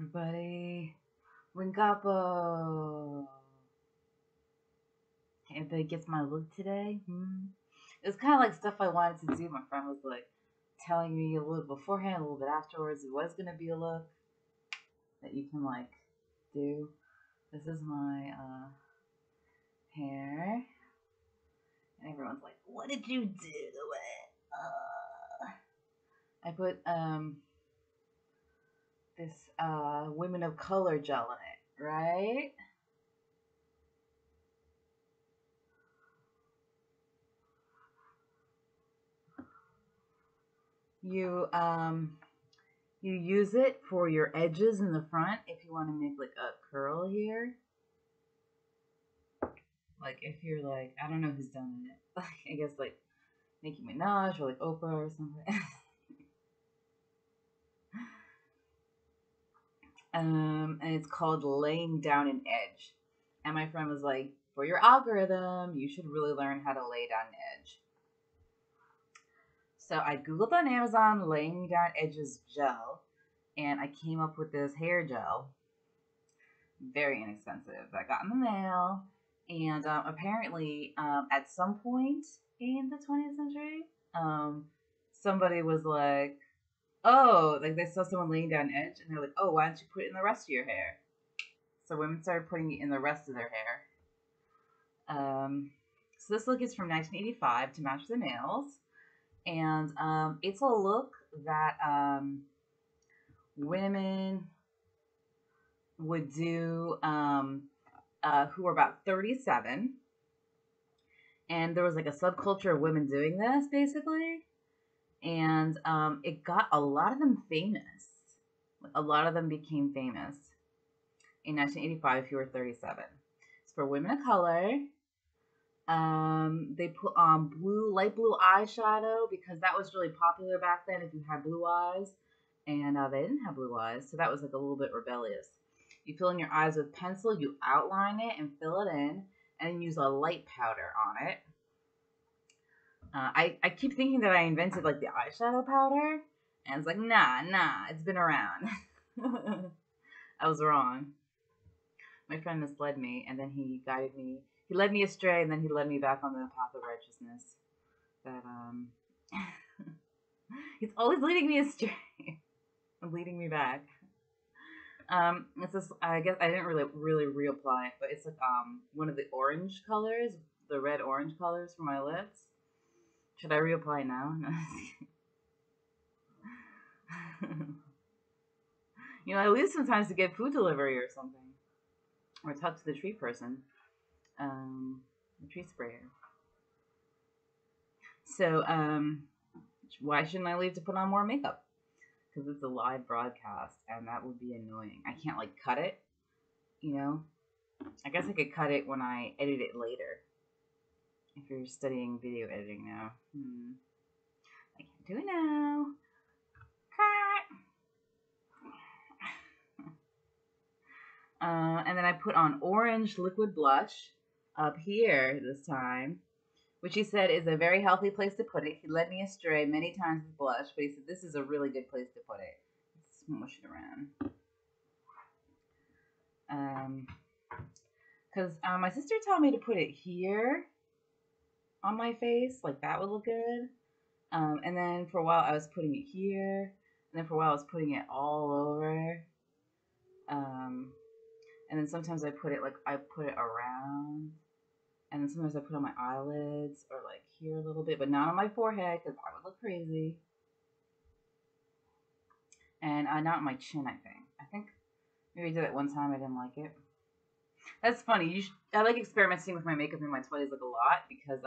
everybody. Wingapo. Everybody gets my look today. It was kind of like stuff I wanted to do. My friend was like telling me a little beforehand, a little bit afterwards. It was going to be a look that you can like do. This is my hair. And everyone's like, what did you do to it? I put this Women of Color gel in it, right? You use it for your edges in the front if you want to make like a curl here. Like if you're like, I don't know who's done it. Like I guess like Nicki Minaj or like Oprah or something. And it's called laying down an edge. And my friend was like, for your algorithm, you should really learn how to lay down an edge. So I Googled on Amazon laying down edges gel, and I came up with this hair gel. Very inexpensive. I got in the mail, and apparently at some point in the 20th century, somebody was like, oh, like they saw someone laying down an edge, and they're like, oh, why don't you put it in the rest of your hair? So women started putting it in the rest of their hair. So this look is from 1985 to match the nails. And it's a look that women would do who were about 37. And there was like a subculture of women doing this, basically. And it got a lot of them famous. A lot of them became famous in 1985 if you were 37. It's for women of color. They put on light blue eyeshadow because that was really popular back then if you had blue eyes, and they didn't have blue eyes, so that was like a little bit rebellious. You fill in your eyes with pencil, you outline it and fill it in, and use a light powder on it. I keep thinking that I invented like the eyeshadow powder, and it's like, nah, it's been around. I was wrong. My friend misled me, and then he guided me. He led me astray, and then he led me back on the path of righteousness. That he's always leading me astray and leading me back. It's this. I guess I didn't really reapply it, but it's like one of the orange colors, the red orange colors for my lips. Should I reapply now? You know, I leave sometimes to get food delivery or something, or talk to the tree person. The tree sprayer. So, why shouldn't I leave to put on more makeup? Because it's a live broadcast, and that would be annoying. I can't, like, cut it, you know? I guess I could cut it when I edit it later. If you're studying video editing now. I can't do it now. And then I put on orange liquid blush up here this time, which he said is a very healthy place to put it. He led me astray many times with blush, but he said this is a really good place to put it. Let's smush it around. Because my sister told me to put it here on my face, like that would look good. And then for a while I was putting it here, and then for a while I was putting it all over. And then sometimes I put it around. And then sometimes I put on my eyelids or like here a little bit, but not on my forehead because I would look crazy. And not on my chin, I think maybe I did it one time. I didn't like it. That's funny. I like experimenting with my makeup in my 20s like a lot because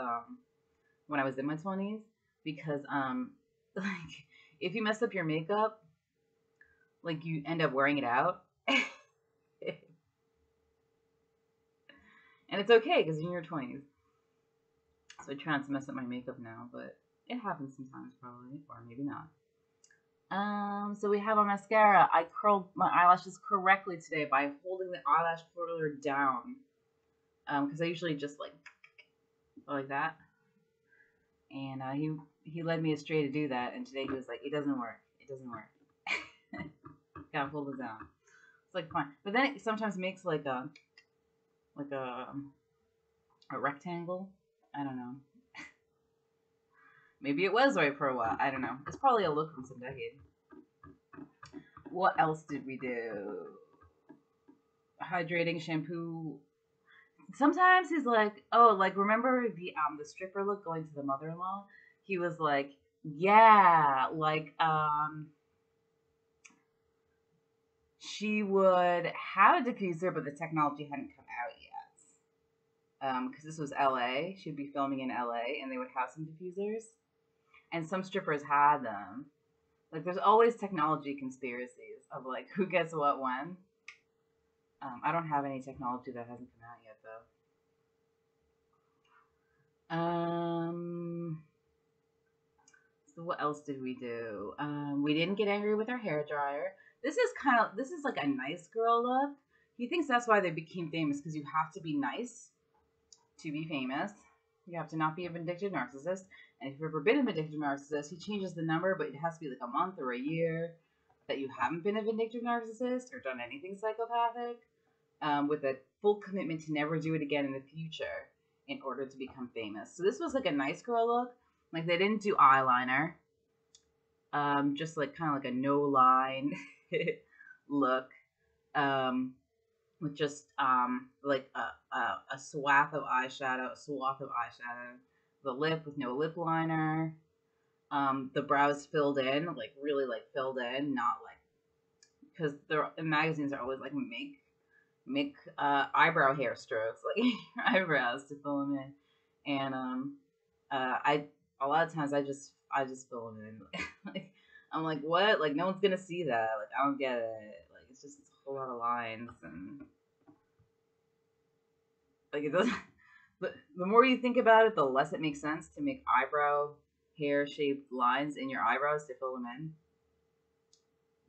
when I was in my 20s, because like if you mess up your makeup, like you end up wearing it out. And it's okay because you're in your 20s. So I try not to mess up my makeup now, but it happens sometimes probably, or maybe not. So we have a mascara. I curled my eyelashes correctly today by holding the eyelash curler down. Because I usually just like that. And he led me astray to do that, and today he was like, it doesn't work. Gotta hold it down. It's like fine, but then it sometimes makes like like a rectangle. I don't know. Maybe it was right for a while. I don't know. It's probably a look from some decade. What else did we do? Hydrating shampoo. Sometimes he's like, oh, like remember the stripper look going to the mother-in-law? He was like, yeah, like she would have a diffuser, but the technology hadn't come out yet. Because this was LA, she'd be filming in LA, and they would have some diffusers, and some strippers had them. Like, there's always technology conspiracies of like who gets what when. I don't have any technology that hasn't come out yet, though. So what else did we do? We didn't get angry with our hair dryer. This is like a nice girl look. He thinks that's why they became famous, because you have to be nice to be famous. You have to not be a vindictive narcissist. And if you've ever been a vindictive narcissist, he changes the number, but it has to be like a month or a year that you haven't been a vindictive narcissist or done anything psychopathic, with a full commitment to never do it again in the future in order to become famous. So this was like a nice girl look. Like, they didn't do eyeliner. Just like kind of like a no line look. With just like a swath of eyeshadow, the lip with no lip liner, the brows filled in, like really like filled in, not like, because the magazines are always like make eyebrow hair strokes, like your eyebrows to fill them in, and I a lot of times I just fill them in. Like, I'm like, what? Like, no one's gonna see that. Like, I don't get it. Like, it's a whole lot of lines, and like it doesn't. But the more you think about it, the less it makes sense to make eyebrow hair shaped lines in your eyebrows to fill them in.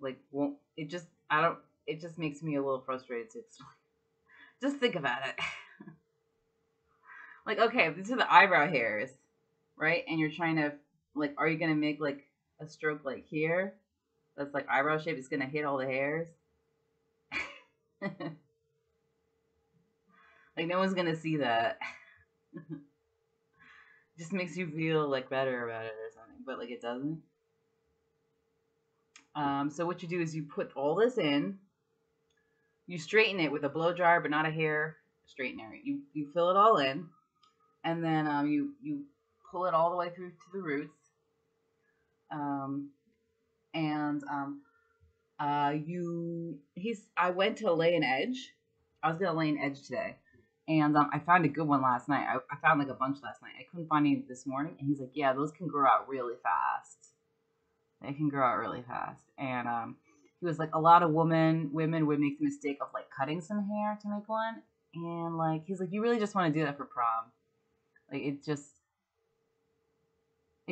Like, won't it just? I don't. It just makes me a little frustrated to explain. Just think about it. Like, okay, if these are the eyebrow hairs, right? And you're trying to, like, are you gonna make like a stroke like here? That's like eyebrow shape. It's gonna hit all the hairs. Like, no one's gonna see that. Just makes you feel like better about it or something, but like it doesn't. So what you do is you put all this in. You straighten it with a blow dryer, but not a hair straightener. You fill it all in, and then you pull it all the way through to the roots. And I went to lay an edge. I was gonna lay an edge today, and I found a good one last night. I found like a bunch last night. I couldn't find any this morning, and he's like, "Yeah, those can grow out really fast. They can grow out really fast." And he was like, a lot of women would make the mistake of like cutting some hair to make one, and like he's like, "You really just want to do that for prom? Like, it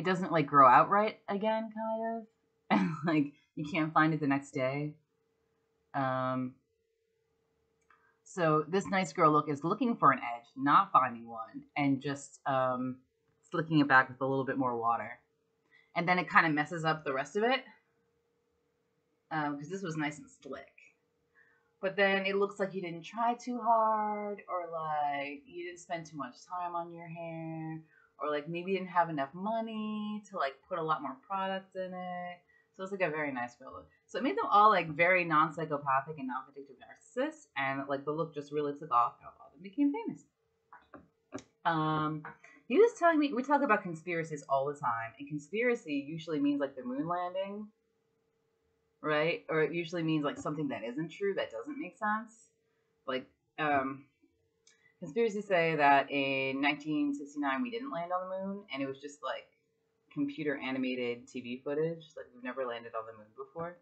doesn't like grow out right again, kind of, and like you can't find it the next day." So this nice girl look is looking for an edge, not finding one, and just slicking it back with a little bit more water. And then it kind of messes up the rest of it, because this was nice and slick. But then it looks like you didn't try too hard, or like you didn't spend too much time on your hair, or like maybe you didn't have enough money to like put a lot more products in it. So it's like a very nice girl look. So it made them all like very non-psychopathic and non-vindictive narcissists, and like the look just really took off, and all of them became famous. He was telling me, we talk about conspiracies all the time, and conspiracy usually means like the moon landing, right? Or it usually means like something that isn't true, that doesn't make sense. Like, conspiracies say that in 1969 we didn't land on the moon, and it was just like computer animated TV footage. Like, we've never landed on the moon before.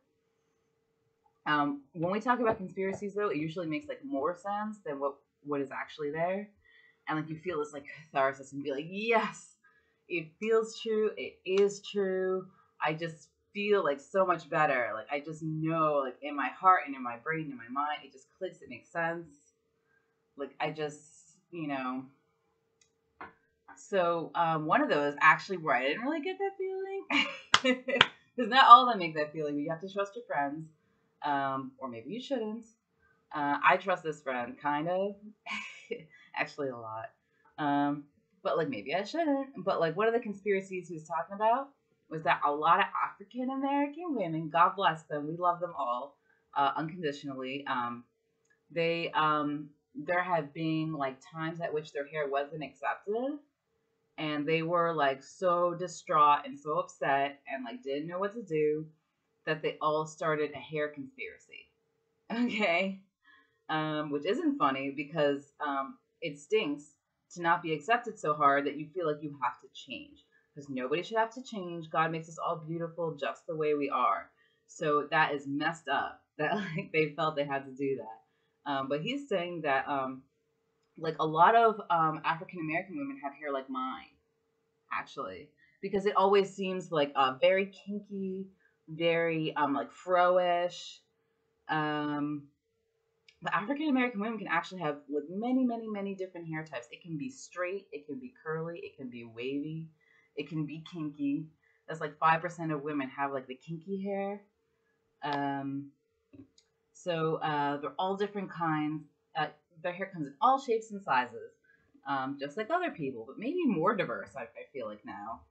When we talk about conspiracies, though, it usually makes like more sense than what is actually there, and like you feel this like catharsis and be like, yes, it feels true, it is true. I just feel like so much better. Like, I just know, like in my heart and in my brain and in my mind, it just clicks. It makes sense. Like, I just, So one of those actually where I didn't really get that feeling, because not all of them make that feeling. You have to trust your friends, or maybe you shouldn't. I trust this friend, kind of. Actually, a lot. Um, but like maybe I shouldn't. But like one of the conspiracies he was talking about was that a lot of African American women, God bless them, we love them all unconditionally. They there have been like times at which their hair wasn't accepted, and they were like so distraught and so upset and like didn't know what to do that they all started a hair conspiracy. Okay, which isn't funny because it stinks to not be accepted so hard that you feel like you have to change. Because nobody should have to change. God makes us all beautiful just the way we are. So that is messed up that like they felt they had to do that. But he's saying that like a lot of African American women have hair like mine, actually, because it always seems like very kinky, very like fro-ish. Um, but African American women can actually have like many different hair types. It can be straight, it can be curly, it can be wavy, it can be kinky. That's like 5% of women have like the kinky hair. Um, they're all different kinds. Uh, their hair comes in all shapes and sizes, just like other people, but maybe more diverse. I feel like now.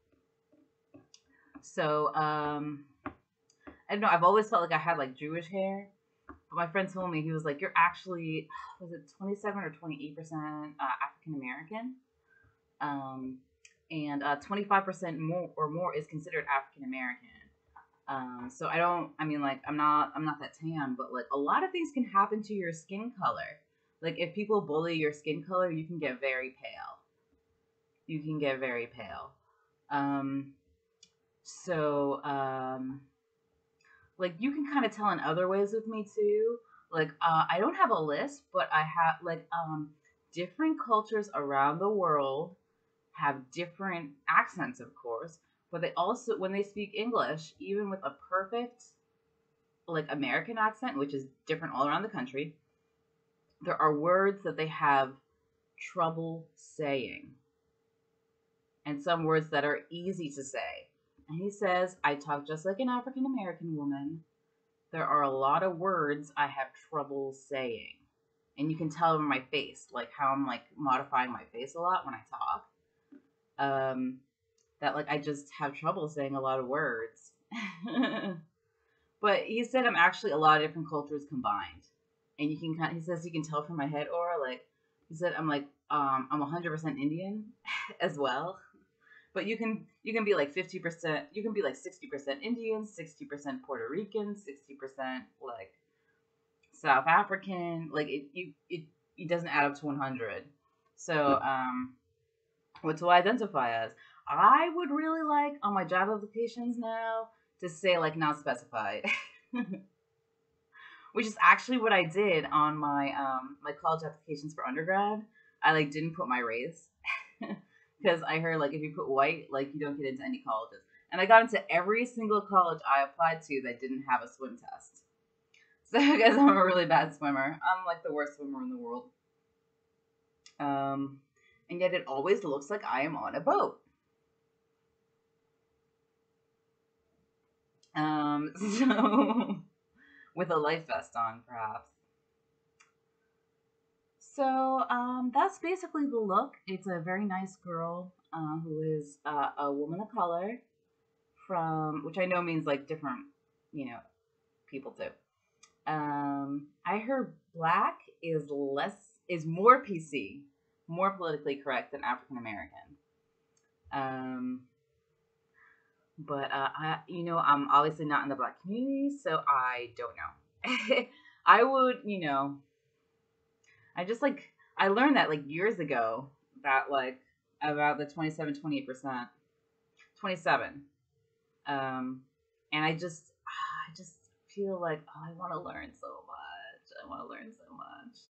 So I don't know. I've always felt like I had like Jewish hair, but my friend told me he was like, "You're actually was it 27 or 28% African American, um, and 25% more is considered African American." So I don't. I mean, like I'm not that tan, but like a lot of things can happen to your skin color. Like if people bully your skin color, you can get very pale. You can get very pale. Um, so like you can kind of tell in other ways with me too. Like I don't have a list, but I have like different cultures around the world have different accents, of course, but they also when they speak English, even with a perfect like American accent, which is different all around the country, there are words that they have trouble saying, and some words that are easy to say. And he says, I talk just like an African American woman. There are a lot of words I have trouble saying. And you can tell in my face, like how I'm like modifying my face a lot when I talk. That like I just have trouble saying a lot of words. But he said I'm actually a lot of different cultures combined. And you can kind of, he says you can tell from my head aura, like he said I'm like I'm 100% Indian as well. But you can be like 50%, you can be like 60% Indian, 60% Puerto Rican, 60% like South African. Like it doesn't add up to 100. So what to identify as? I would really like on my job applications now to say like not specified. Which is actually what I did on my college applications for undergrad. I like didn't put my race because I heard like if you put white, like you don't get into any colleges. And I got into every single college I applied to that didn't have a swim test. So I guess I'm a really bad swimmer. I'm like the worst swimmer in the world. Um, and yet it always looks like I am on a boat. So with a life vest on, perhaps. So that's basically the look. It's a very nice girl who is a woman of color from, which I know means like different, you know, people too. I heard black is more PC, more politically correct than African American. Um, but I'm obviously not in the black community, so I don't know. I would, I just like I learned that like years ago that like about the 27, 28%, 27. And I just feel like oh, I want to learn so much. I want to learn so much.